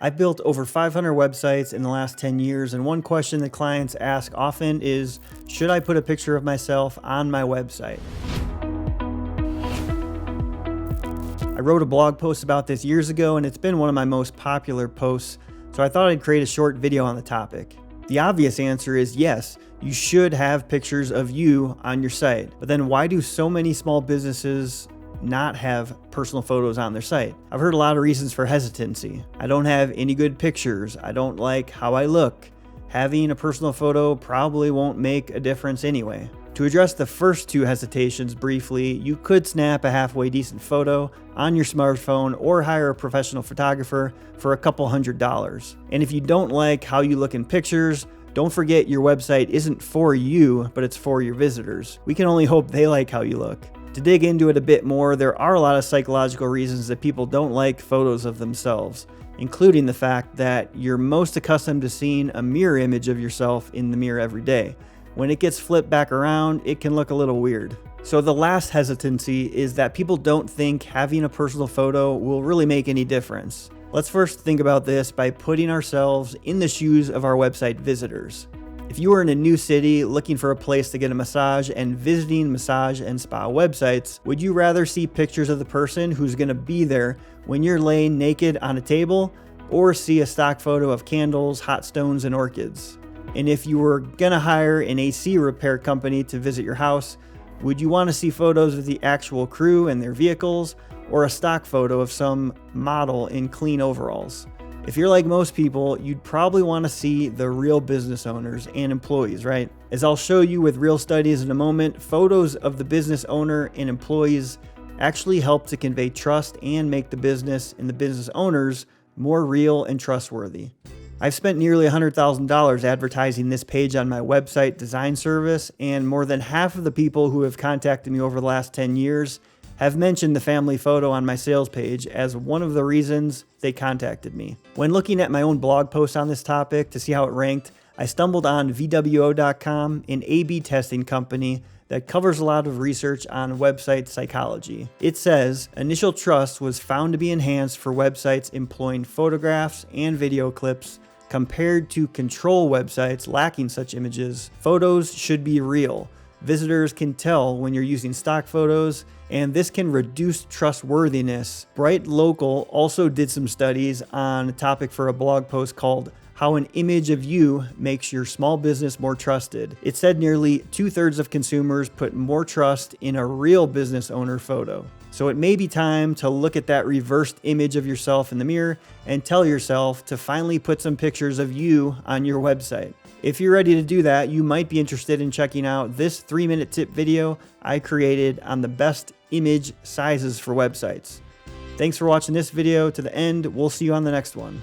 I've built over 500 websites in the last 10 years, and one question that clients ask often is, should I put a picture of myself on my website? I wrote a blog post about this years ago, and it's been one of my most popular posts, so I thought I'd create a short video on the topic. The obvious answer is yes, you should have pictures of you on your site. But then why do so many small businesses not have personal photos on their site? I've heard a lot of reasons for hesitancy. I don't have any good pictures. I don't like how I look. Having a personal photo probably won't make a difference anyway. To address the first two hesitations briefly, you could snap a halfway decent photo on your smartphone or hire a professional photographer for a couple $100s. And if you don't like how you look in pictures, don't forget your website isn't for you, but it's for your visitors. We can only hope they like how you look. To dig into it a bit more, there are a lot of psychological reasons that people don't like photos of themselves, including the fact that you're most accustomed to seeing a mirror image of yourself in the mirror every day. When it gets flipped back around, it can look a little weird. So the last hesitancy is that people don't think having a personal photo will really make any difference. Let's first think about this by putting ourselves in the shoes of our website visitors. If you were in a new city looking for a place to get a massage and visiting massage and spa websites, would you rather see pictures of the person who's going to be there when you're laying naked on a table, or see a stock photo of candles, hot stones, and orchids? And if you were going to hire an AC repair company to visit your house, would you want to see photos of the actual crew and their vehicles, or a stock photo of some model in clean overalls? If you're like most people, you'd probably want to see the real business owners and employees, right? As I'll show you with real studies in a moment, photos of the business owner and employees actually help to convey trust and make the business and the business owners more real and trustworthy. I've spent nearly $100,000 advertising this page on my website design service, and more than half of the people who have contacted me over the last 10 years have mentioned the family photo on my sales page as one of the reasons they contacted me. When looking at my own blog post on this topic to see how it ranked, I stumbled on VWO.com, an A/B testing company that covers a lot of research on website psychology. It says, initial trust was found to be enhanced for websites employing photographs and video clips compared to control websites lacking such images. Photos should be real. Visitors can tell when you're using stock photos, and this can reduce trustworthiness. Bright Local also did some studies on a topic for a blog post called How an Image of You Makes Your Small Business More Trusted. It said nearly 2/3 of consumers put more trust in a real business owner photo. So it may be time to look at that reversed image of yourself in the mirror and tell yourself to finally put some pictures of you on your website. If you're ready to do that, you might be interested in checking out this 3-minute tip video I created on the best image sizes for websites. Thanks for watching this video to the end. We'll see you on the next one.